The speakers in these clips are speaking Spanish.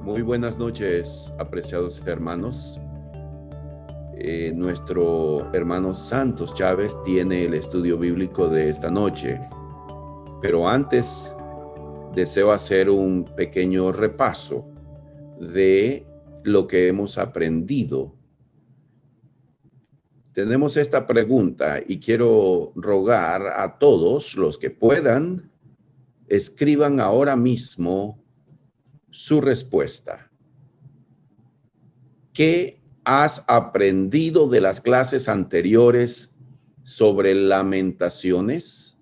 Muy buenas noches, apreciados hermanos. Nuestro hermano Santos Chávez tiene el estudio bíblico de esta noche. Pero antes, deseo hacer un pequeño repaso de lo que hemos aprendido. Tenemos esta pregunta y quiero rogar a todos los que puedan, escriban ahora mismo su respuesta. ¿Qué has aprendido de las clases anteriores sobre Lamentaciones?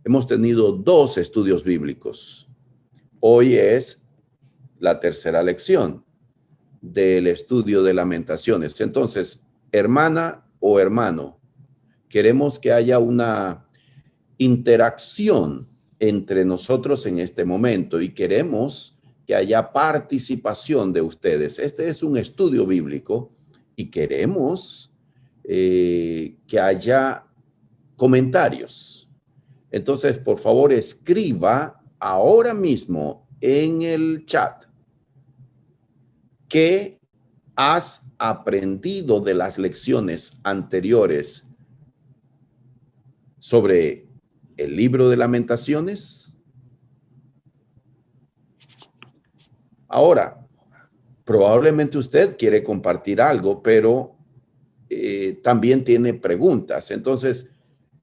Hemos tenido 2 estudios bíblicos. Hoy es la tercera lección del estudio de Lamentaciones. Entonces, hermana o hermano, queremos que haya una interacción entre nosotros en este momento y queremos que haya participación de ustedes. Este es un estudio bíblico y queremos que haya comentarios. Entonces, por favor, escriba ahora mismo en el chat qué has aprendido de las lecciones anteriores sobre el libro de Lamentaciones. Ahora, probablemente usted quiere compartir algo, pero también tiene preguntas. Entonces,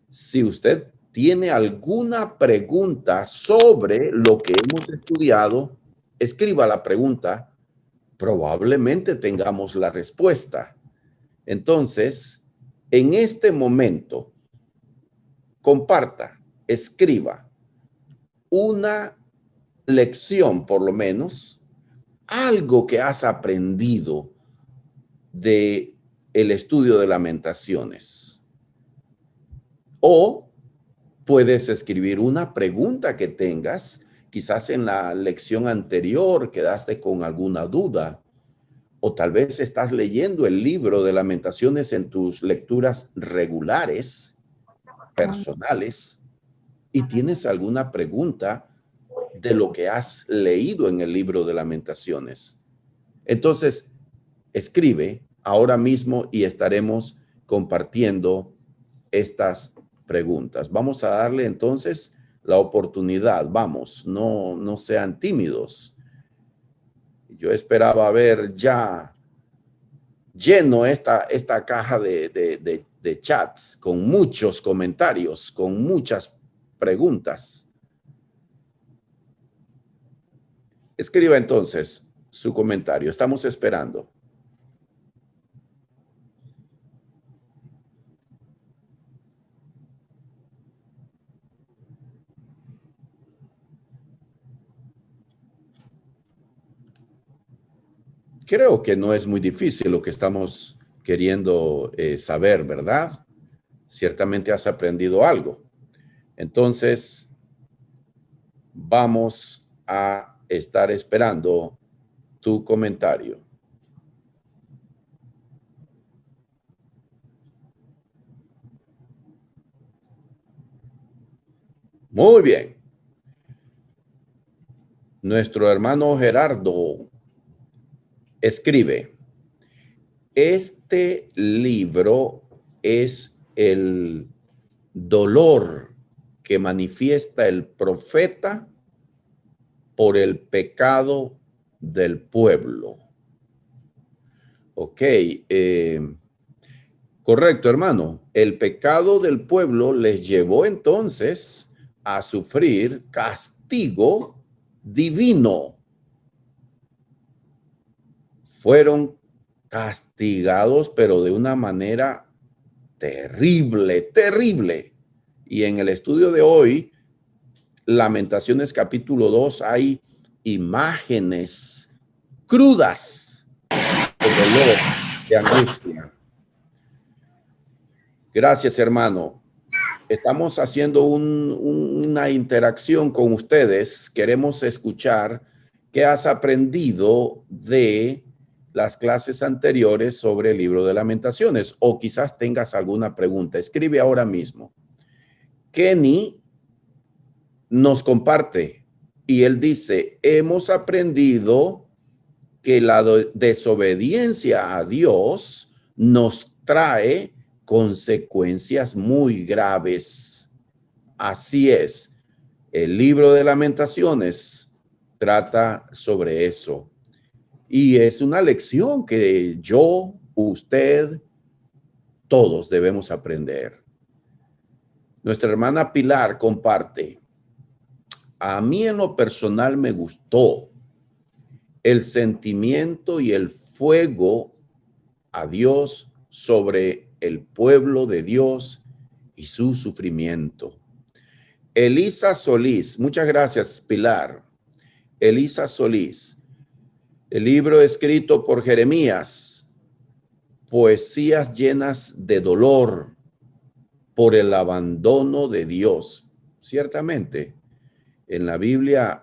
si usted tiene alguna pregunta sobre lo que hemos estudiado, escriba la pregunta. Probablemente tengamos la respuesta. Entonces, en este momento, comparta, escriba una lección, por lo menos, algo que has aprendido de el estudio de Lamentaciones. O puedes escribir una pregunta que tengas, quizás en la lección anterior quedaste con alguna duda, o tal vez estás leyendo el libro de Lamentaciones en tus lecturas regulares, personales, y tienes alguna pregunta de lo que has leído en el libro de Lamentaciones. Entonces, escribe ahora mismo y estaremos compartiendo estas preguntas. Vamos a darle entonces la oportunidad. Vamos, no sean tímidos. Yo esperaba ver ya lleno esta caja de chats con muchos comentarios, con muchas preguntas. Escriba entonces su comentario. Estamos esperando. Creo que no es muy difícil lo que estamos queriendo saber, ¿verdad? Ciertamente has aprendido algo. Entonces, vamos a estar esperando tu comentario. Muy bien. Nuestro hermano Gerardo escribe: este libro es el dolor que manifiesta el profeta por el pecado del pueblo. Ok, correcto, hermano. El pecado del pueblo les llevó entonces a sufrir castigo divino. Fueron castigados, pero de una manera terrible, terrible. Y en el estudio de hoy, Lamentaciones capítulo 2, hay imágenes crudas de dolor, de angustia. Gracias, hermano. Estamos haciendo una interacción con ustedes. Queremos escuchar qué has aprendido de las clases anteriores sobre el libro de Lamentaciones, o quizás tengas alguna pregunta. Escribe ahora mismo. Kenny nos comparte y él dice: hemos aprendido que la desobediencia a Dios nos trae consecuencias muy graves. Así es. El libro de Lamentaciones trata sobre eso. Y es una lección que yo, usted, todos debemos aprender. Nuestra hermana Pilar comparte: a mí en lo personal me gustó el sentimiento y el fuego a Dios sobre el pueblo de Dios y su sufrimiento. Elisa Solís, muchas gracias, Pilar. Elisa Solís, el libro escrito por Jeremías, poesías llenas de dolor por el abandono de Dios. Ciertamente, en la Biblia,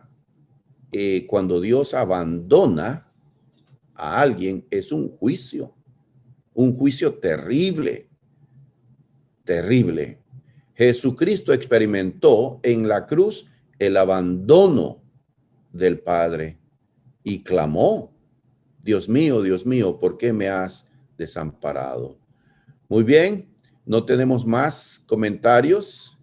cuando Dios abandona a alguien, es un juicio terrible, terrible. Jesucristo experimentó en la cruz el abandono del Padre y clamó: Dios mío, ¿por qué me has desamparado? Muy bien, no tenemos más comentarios.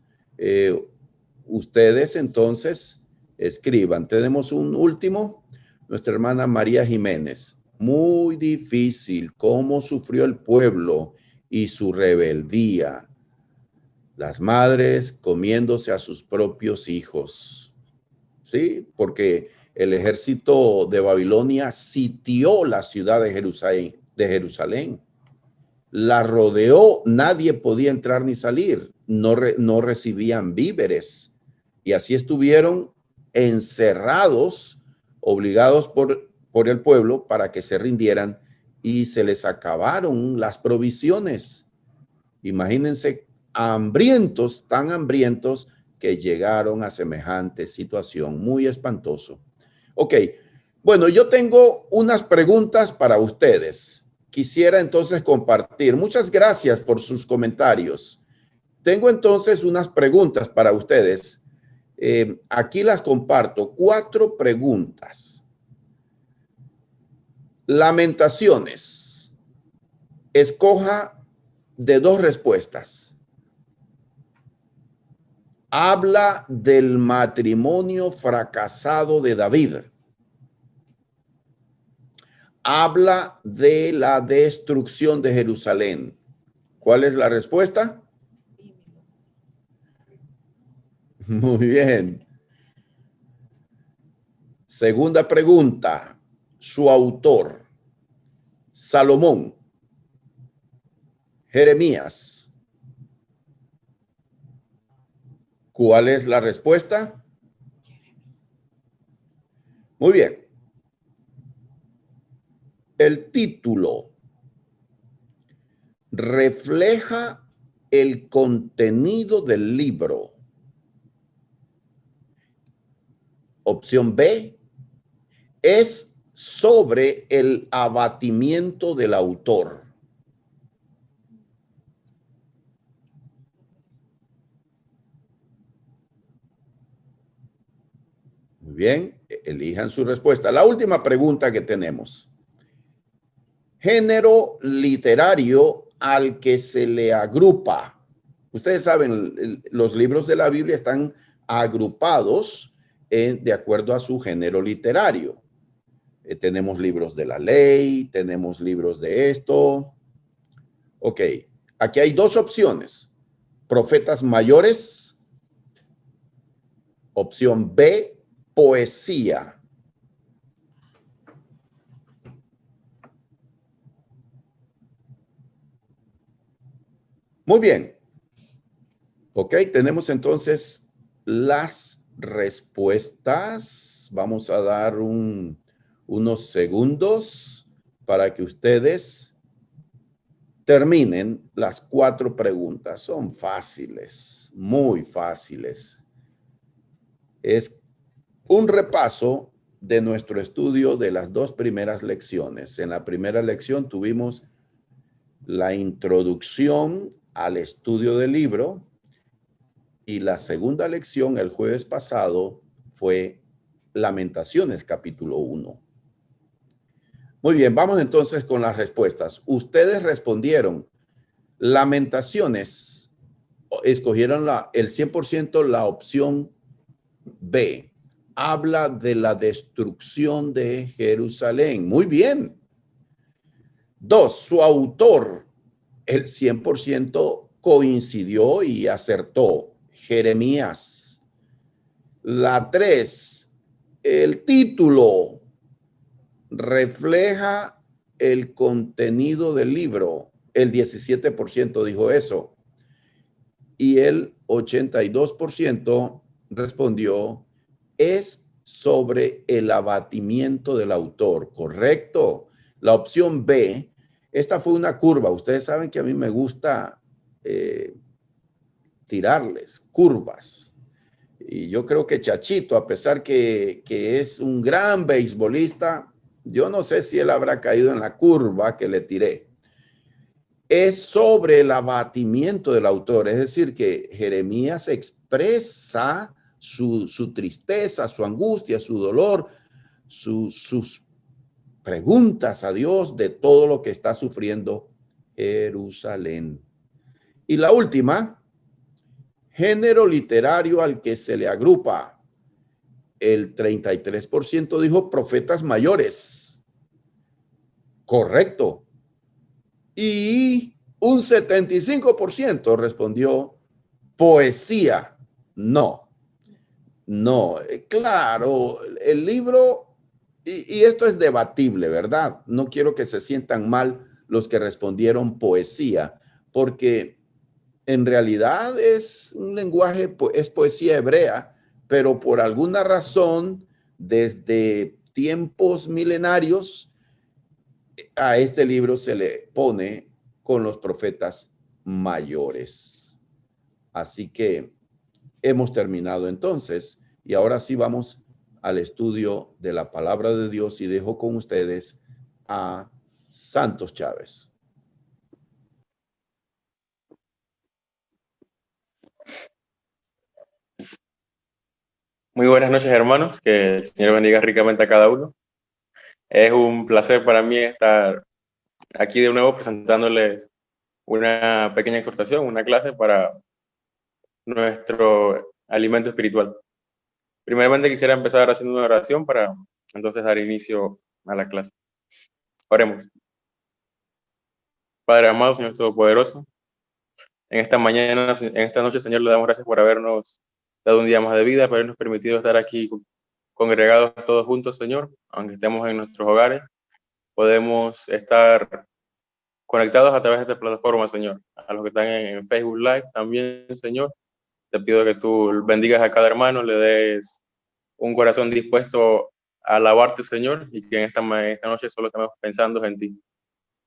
Ustedes entonces escriban. Tenemos un último, nuestra hermana María Jiménez. Muy difícil cómo sufrió el pueblo y su rebeldía. Las madres comiéndose a sus propios hijos. Sí, porque el ejército de Babilonia sitió la ciudad de Jerusalén. La rodeó, nadie podía entrar ni salir, no recibían víveres. Y así estuvieron encerrados, obligados por el pueblo para que se rindieran, y se les acabaron las provisiones. Imagínense, hambrientos, tan hambrientos que llegaron a semejante situación. Muy espantoso. Ok, bueno, yo tengo unas preguntas para ustedes. Quisiera entonces compartir. Muchas gracias por sus comentarios. Tengo entonces unas preguntas para ustedes. Aquí las comparto. 4 preguntas. Lamentaciones. Escoja de 2 respuestas. Habla del matrimonio fracasado de David. Habla de la destrucción de Jerusalén. ¿Cuál es la respuesta? Muy bien. Segunda pregunta. Su autor. Salomón. Jeremías. ¿Cuál es la respuesta? Muy bien. El título refleja el contenido del libro. Opción B es sobre el abatimiento del autor. Muy bien, elijan su respuesta. La última pregunta que tenemos. Género literario al que se le agrupa. Ustedes saben, los libros de la Biblia están agrupados de acuerdo a su género literario. Tenemos libros de la ley, tenemos libros de esto. Ok, aquí hay 2 opciones. Profetas mayores. Opción B, poesía. Muy bien. Ok, tenemos entonces las respuestas. Vamos a dar unos segundos para que ustedes terminen las 4 preguntas. Son fáciles, muy fáciles. Es un repaso de nuestro estudio de las 2 primeras lecciones. En la primera lección tuvimos la introducción al estudio del libro, y la segunda lección el jueves pasado fue Lamentaciones capítulo 1. Muy bien, vamos entonces con las respuestas. Ustedes respondieron Lamentaciones, escogieron el 100% la opción B. Habla de la destrucción de Jerusalén. Muy bien. 2, su autor, el 100% coincidió y acertó. Jeremías. La 3, el título refleja el contenido del libro. El 17% dijo eso. Y el 82% respondió, es sobre el abatimiento del autor. Correcto. La opción B, esta fue una curva. Ustedes saben que a mí me gusta tirarles curvas. Y yo creo que Chachito, a pesar que es un gran beisbolista, yo no sé si él habrá caído en la curva que le tiré. Es sobre el abatimiento del autor, es decir, que Jeremías expresa su tristeza, su angustia, su dolor, sus preguntas a Dios de todo lo que está sufriendo Jerusalén. Y la última, género literario al que se le agrupa. El 33% dijo profetas mayores. Correcto. Y un 75% respondió poesía. No, no. Claro, el libro, y esto es debatible, ¿verdad? No quiero que se sientan mal los que respondieron poesía, porque en realidad es un lenguaje, es poesía hebrea, pero por alguna razón, desde tiempos milenarios, a este libro se le pone con los profetas mayores. Así que hemos terminado entonces y ahora sí vamos al estudio de la palabra de Dios y dejo con ustedes a Santos Chávez. Muy buenas noches, hermanos. Que el Señor bendiga ricamente a cada uno. Es un placer para mí estar aquí de nuevo presentándoles una pequeña exhortación, una clase para nuestro alimento espiritual. Primeramente quisiera empezar haciendo una oración para entonces dar inicio a la clase. Oremos. Padre amado, Señor Todopoderoso, en esta mañana, en esta noche, Señor, le damos gracias por habernos dado un día más de vida, por habernos permitido estar aquí congregados todos juntos, Señor, aunque estemos en nuestros hogares. Podemos estar conectados a través de esta plataforma, Señor. A los que están en Facebook Live también, Señor, te pido que tú bendigas a cada hermano, le des un corazón dispuesto a alabarte, Señor, y que en esta noche solo estemos pensando en ti.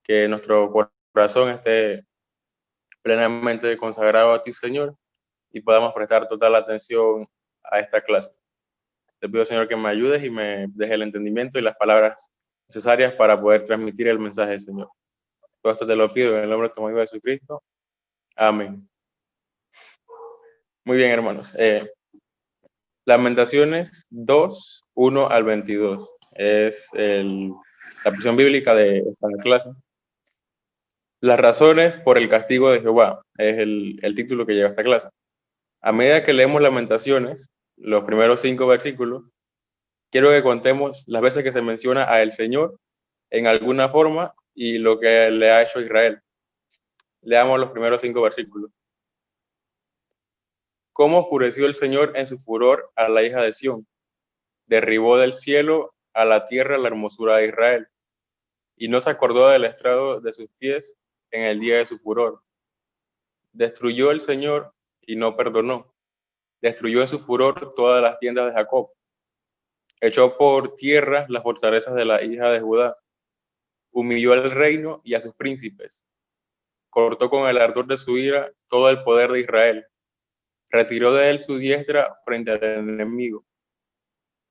Que nuestro corazón esté plenamente consagrado a ti, Señor, y podamos prestar total atención a esta clase. Te pido, Señor, que me ayudes y me dejes el entendimiento y las palabras necesarias para poder transmitir el mensaje, Señor. Todo esto te lo pido en el nombre de tu Hijo Jesucristo. Amén. Muy bien, hermanos. Lamentaciones 2, 1 al 22. Es la porción bíblica de esta clase. Las razones por el castigo de Jehová es el título que lleva esta clase. A medida que leemos Lamentaciones, los primeros 5 versículos, quiero que contemos las veces que se menciona a el Señor en alguna forma y lo que le ha hecho a Israel. Leamos los primeros 5 versículos. ¿Cómo oscureció el Señor en su furor a la hija de Sión? Derribó del cielo a la tierra la hermosura de Israel, y no se acordó del estrado de sus pies en el día de su furor. Destruyó el Señor y no perdonó. Destruyó en su furor todas las tiendas de Jacob. Echó por tierra las fortalezas de la hija de Judá. Humilló al reino y a sus príncipes. Cortó con el ardor de su ira todo el poder de Israel. Retiró de él su diestra frente al enemigo.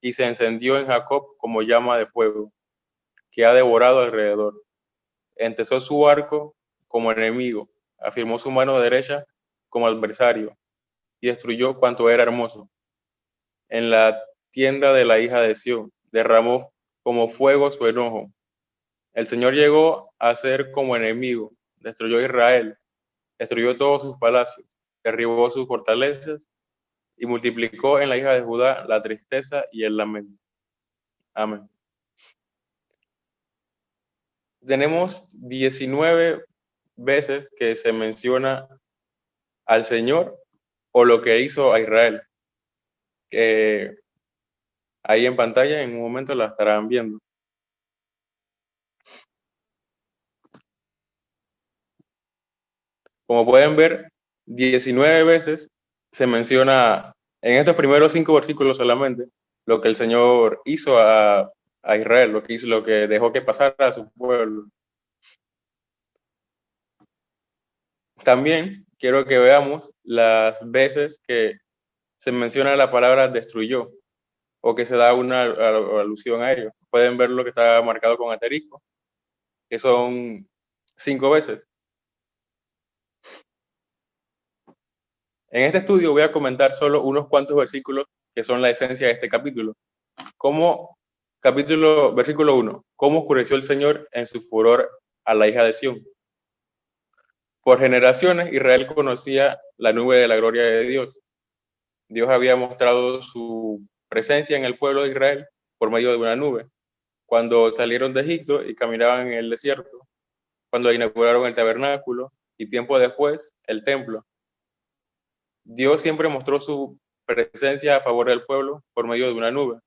Y se encendió en Jacob como llama de fuego, que ha devorado alrededor. Entesó su arco como enemigo, afirmó su mano derecha como adversario, y destruyó cuanto era hermoso. En la tienda de la hija de Sión derramó como fuego su enojo. El Señor llegó a ser como enemigo, destruyó a Israel, destruyó todos sus palacios, derribó sus fortalezas y multiplicó en la hija de Judá la tristeza y el lamento. Amén. Tenemos 19 veces que se menciona al Señor o lo que hizo a Israel, que ahí en pantalla en un momento la estarán viendo. Como pueden ver, 19 veces se menciona en estos primeros 5 versículos solamente lo que el Señor hizo a Israel, lo que hizo, lo que dejó que pasara a su pueblo. También quiero que veamos las veces que se menciona la palabra destruyó o que se da una alusión a ello. Pueden ver lo que está marcado con asterisco, que son 5 veces. En este estudio voy a comentar solo unos cuantos versículos que son la esencia de este capítulo. Versículo 1. ¿Cómo oscureció el Señor en su furor a la hija de Sión? Por generaciones Israel conocía la nube de la gloria de Dios. Dios había mostrado su presencia en el pueblo de Israel por medio de una nube. Cuando salieron de Egipto y caminaban en el desierto, cuando inauguraron el tabernáculo y tiempo después el templo. Dios siempre mostró su presencia a favor del pueblo por medio de una nube.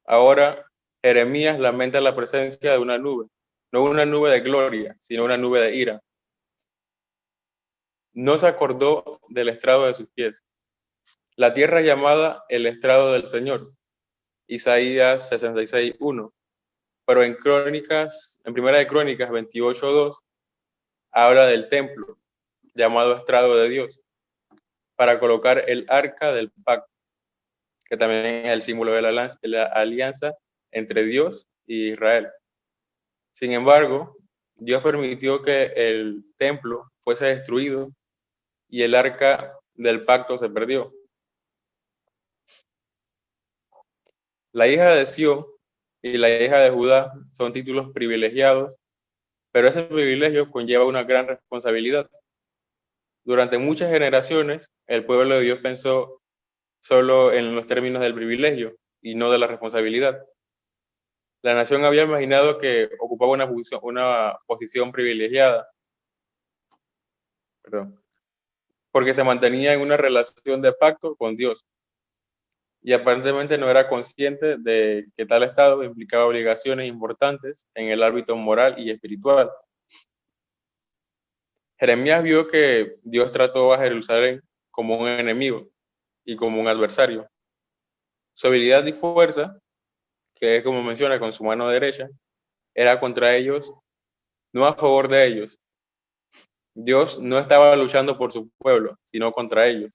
Ahora Jeremías lamenta la presencia de una nube, no una nube de gloria, sino una nube de ira. No se acordó del estrado de sus pies. La tierra llamada el estrado del Señor. Isaías 66:1. Pero en Primera de Crónicas 28:2, habla del templo, llamado estrado de Dios, para colocar el arca del pacto, que también es el símbolo de la alianza entre Dios y Israel. Sin embargo, Dios permitió que el templo fuese destruido y el arca del pacto se perdió. La hija de Sión y la hija de Judá son títulos privilegiados, pero ese privilegio conlleva una gran responsabilidad. Durante muchas generaciones, el pueblo de Dios pensó solo en los términos del privilegio y no de la responsabilidad. La nación había imaginado que ocupaba una posición privilegiada, porque se mantenía en una relación de pacto con Dios, y aparentemente no era consciente de que tal estado implicaba obligaciones importantes en el ámbito moral y espiritual. Jeremías vio que Dios trató a Jerusalén como un enemigo y como un adversario. Su habilidad y fuerza, que es como menciona con su mano derecha, era contra ellos, no a favor de ellos. Dios no estaba luchando por su pueblo, sino contra ellos.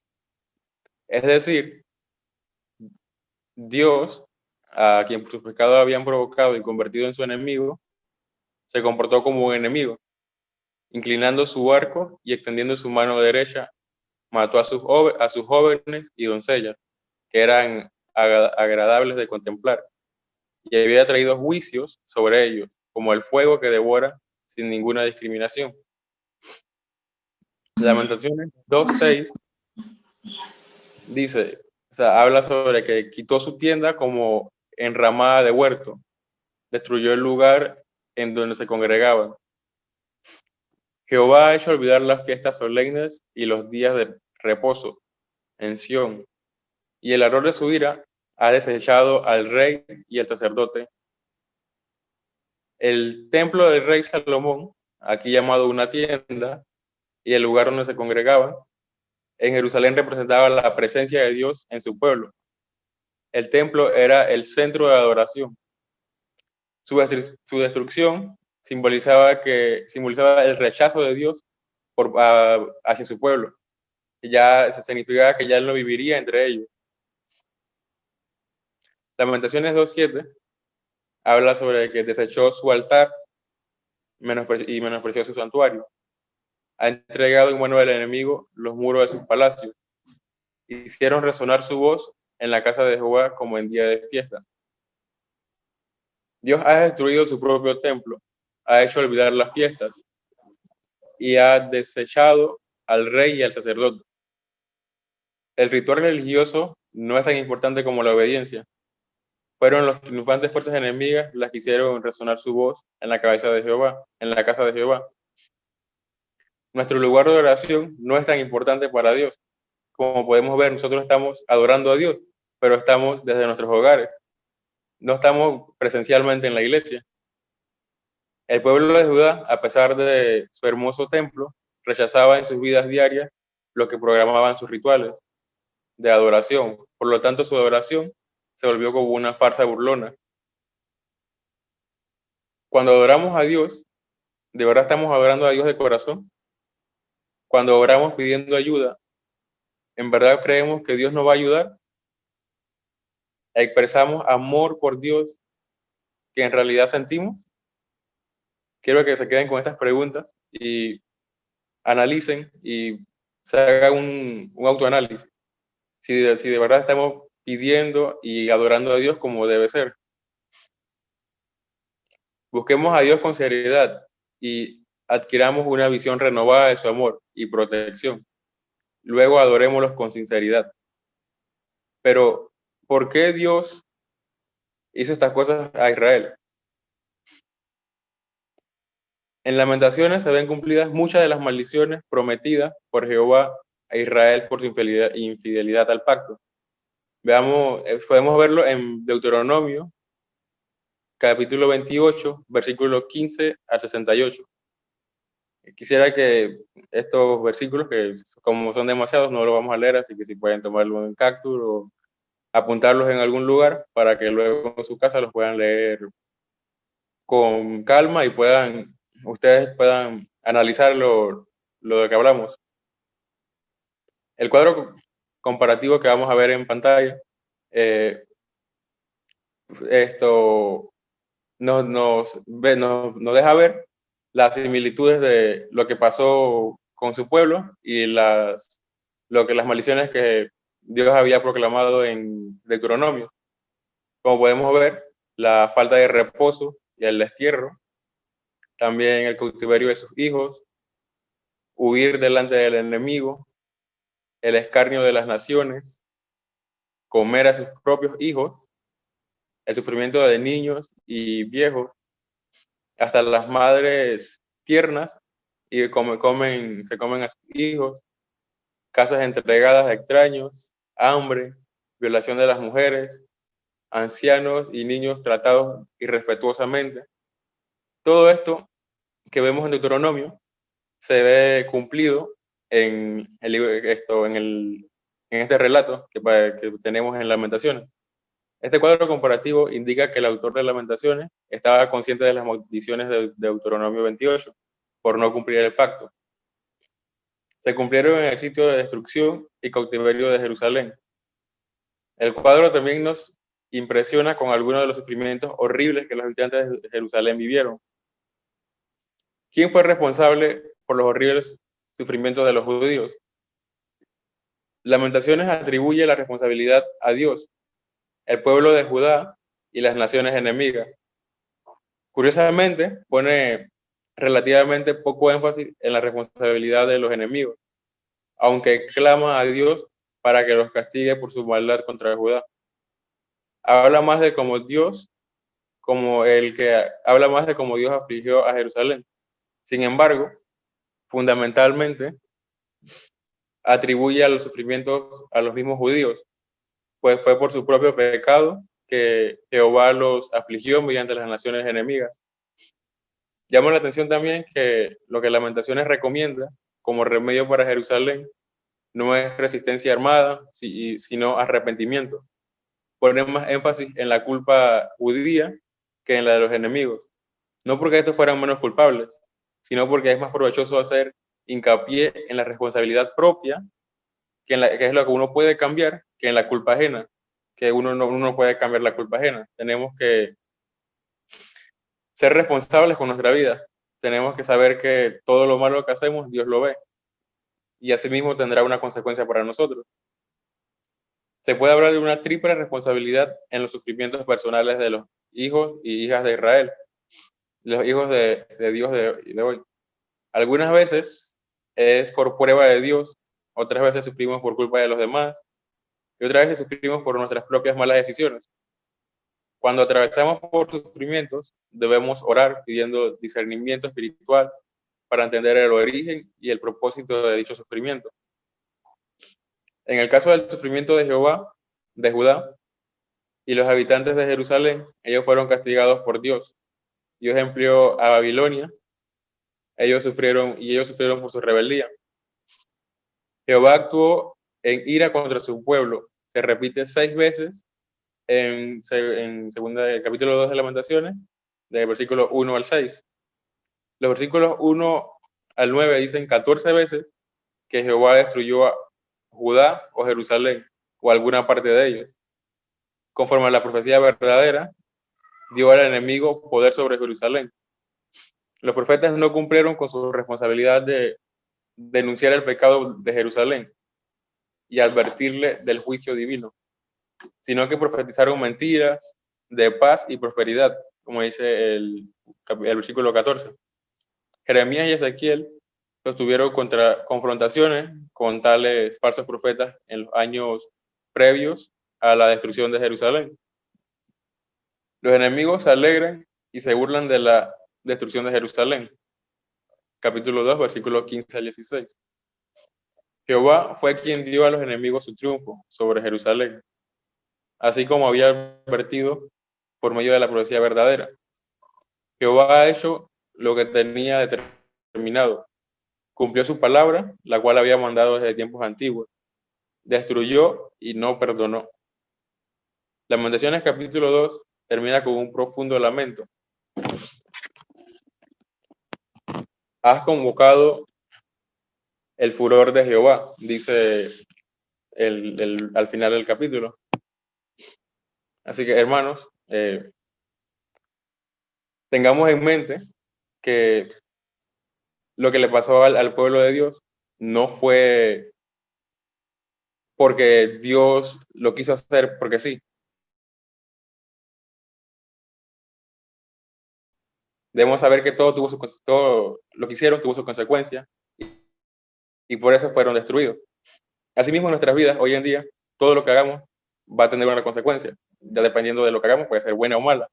Es decir, Dios, a quien por sus pecados habían provocado y convertido en su enemigo, se comportó como un enemigo. Inclinando su arco y extendiendo su mano derecha, mató a sus jóvenes y doncellas, que eran agradables de contemplar, y había traído juicios sobre ellos, como el fuego que devora sin ninguna discriminación. Lamentaciones 2:6 dice, habla sobre que quitó su tienda como enramada de huerto, destruyó el lugar en donde se congregaban. Jehová ha hecho olvidar las fiestas solemnes y los días de reposo en Sión, y el ardor de su ira ha desechado al rey y al sacerdote. El templo del rey Salomón, aquí llamado una tienda, y el lugar donde se congregaban, en Jerusalén representaba la presencia de Dios en su pueblo. El templo era el centro de adoración. Su destrucción simbolizaba el rechazo de Dios hacia su pueblo. Ya se significaba que ya él no viviría entre ellos. Lamentaciones 2:7 habla sobre que desechó su altar y menospreció su santuario. Ha entregado en mano del enemigo los muros de sus palacios. Hicieron resonar su voz en la casa de Jehová como en día de fiesta. Dios ha destruido su propio templo, ha hecho olvidar las fiestas y ha desechado al rey y al sacerdote. El ritual religioso no es tan importante como la obediencia. Fueron los triunfantes fuerzas enemigas las que hicieron resonar su voz en la cabeza de Jehová, en la casa de Jehová. Nuestro lugar de oración no es tan importante para Dios. Como podemos ver, nosotros estamos adorando a Dios, pero estamos desde nuestros hogares. No estamos presencialmente en la iglesia. El pueblo de Judá, a pesar de su hermoso templo, rechazaba en sus vidas diarias lo que programaban sus rituales de adoración. Por lo tanto, su adoración se volvió como una farsa burlona. Cuando adoramos a Dios, ¿de verdad estamos adorando a Dios de corazón? Cuando oramos pidiendo ayuda, ¿en verdad creemos que Dios nos va a ayudar? ¿Expresamos amor por Dios que en realidad sentimos? Quiero que se queden con estas preguntas y analicen y se haga un autoanálisis. Si de verdad estamos pidiendo y adorando a Dios como debe ser. Busquemos a Dios con seriedad y adquiramos una visión renovada de su amor y protección. Luego adorémoslos con sinceridad. Pero, ¿por qué Dios hizo estas cosas a Israel? En Lamentaciones se ven cumplidas muchas de las maldiciones prometidas por Jehová a Israel por su infidelidad al pacto. Veamos, podemos verlo en Deuteronomio, capítulo 28, versículos 15 a 68. Quisiera que estos versículos, que como son demasiados, no los vamos a leer, así que si pueden tomarlo en capture o apuntarlos en algún lugar para que luego en su casa los puedan leer con calma y ustedes puedan analizar lo de que hablamos. El cuadro comparativo que vamos a ver en pantalla, esto nos deja ver las similitudes de lo que pasó con su pueblo y las maldiciones que Dios había proclamado en Deuteronomio. Como podemos ver, la falta de reposo y el destierro, también el cautiverio de sus hijos, huir delante del enemigo, el escarnio de las naciones, comer a sus propios hijos, el sufrimiento de niños y viejos, hasta las madres tiernas y se comen a sus hijos, casas entregadas a extraños, hambre, violación de las mujeres, ancianos y niños tratados irrespetuosamente. Todo esto que vemos en Deuteronomio se ve cumplido en este relato que tenemos en Lamentaciones. Este cuadro comparativo indica que el autor de Lamentaciones estaba consciente de las maldiciones de Deuteronomio 28 por no cumplir el pacto. Se cumplieron en el sitio de destrucción y cautiverio de Jerusalén. El cuadro también nos impresiona con algunos de los sufrimientos horribles que los habitantes de Jerusalén vivieron. ¿Quién fue responsable por los horribles sufrimientos de los judíos? Lamentaciones atribuye la responsabilidad a Dios, el pueblo de Judá y las naciones enemigas. Curiosamente, pone relativamente poco énfasis en la responsabilidad de los enemigos, aunque clama a Dios para que los castigue por su maldad contra Judá. Habla más de cómo Dios, habla más de cómo Dios afligió a Jerusalén. Sin embargo, fundamentalmente, atribuye a los sufrimientos a los mismos judíos, pues fue por su propio pecado que Jehová los afligió mediante las naciones enemigas. Llama la atención también que lo que Lamentaciones recomienda como remedio para Jerusalén no es resistencia armada, sino arrepentimiento. Pone más énfasis en la culpa judía que en la de los enemigos. No porque estos fueran menos culpables, sino porque es más provechoso hacer hincapié en la responsabilidad propia, que es lo que uno puede cambiar, que en la culpa ajena, que uno no puede cambiar la culpa ajena. Tenemos que ser responsables con nuestra vida. Tenemos que saber que todo lo malo que hacemos, Dios lo ve. Y asimismo tendrá una consecuencia para nosotros. Se puede hablar de una triple responsabilidad en los sufrimientos personales hijos y hijas de Israel, los hijos de Dios de hoy. Algunas veces es por prueba de Dios, otras veces sufrimos por culpa de los demás y otras veces sufrimos por nuestras propias malas decisiones. Cuando atravesamos por sufrimientos, debemos orar pidiendo discernimiento espiritual para entender el origen y el propósito de dicho sufrimiento. En el caso del sufrimiento de Jehová, de Judá, y los habitantes de Jerusalén, ellos fueron castigados por Dios. Dios empleó a Babilonia, ellos sufrieron por su rebeldía. Jehová actuó en ira contra su pueblo. Se repite 6 veces en el capítulo 2 de Lamentaciones, del versículo 1 al 6. Los versículos 1 al 9 dicen 14 veces que Jehová destruyó a Judá o Jerusalén o alguna parte de ellos. Conforme a la profecía verdadera, dio al enemigo poder sobre Jerusalén. Los profetas no cumplieron con su responsabilidad de denunciar el pecado de Jerusalén y advertirle del juicio divino, sino que profetizaron mentiras de paz y prosperidad, como dice el versículo 14. Jeremías y Ezequiel sostuvieron contra confrontaciones con tales falsos profetas en los años previos a la destrucción de Jerusalén. Los enemigos se alegran y se burlan de la destrucción de Jerusalén. Capítulo 2, versículos 15 al 16. Jehová fue quien dio a los enemigos su triunfo sobre Jerusalén, así como había advertido por medio de la profecía verdadera. Jehová ha hecho lo que tenía determinado. Cumplió su palabra, la cual había mandado desde tiempos antiguos. Destruyó y no perdonó. Lamentaciones capítulo 2 termina con un profundo lamento. Has convocado el furor de Jehová, dice al final del capítulo. Así que, hermanos, tengamos en mente que lo que le pasó al pueblo de Dios no fue porque Dios lo quiso hacer porque sí. Debemos saber que todo lo que hicieron tuvo su consecuencia y por eso fueron destruidos. Asimismo, en nuestras vidas, hoy en día, todo lo que hagamos va a tener una consecuencia. Ya dependiendo de lo que hagamos, puede ser buena o mala.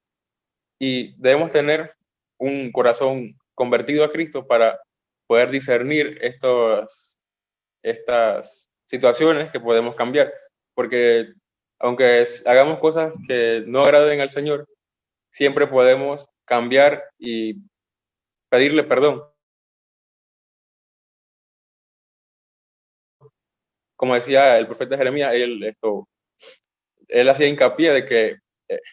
Y debemos tener un corazón convertido a Cristo para poder discernir estas situaciones que podemos cambiar. Porque aunque hagamos cosas que no agraden al Señor, siempre podemos cambiar y pedirle perdón. Como decía el profeta Jeremías, él hacía hincapié de que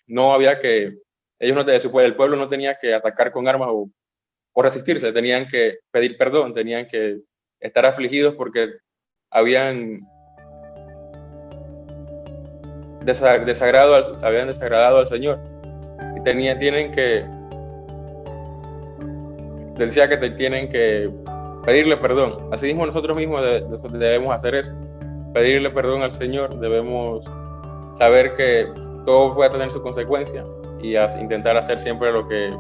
no había que, el pueblo no tenía que atacar con armas o resistirse, tenían que pedir perdón, tenían que estar afligidos porque habían desagradado al Señor. Y tienen que, decía que tienen que pedirle perdón. Así mismo nosotros mismos debemos hacer eso, pedirle perdón al Señor. Debemos saber que todo puede tener su consecuencia y intentar hacer siempre lo que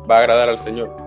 va a agradar al Señor.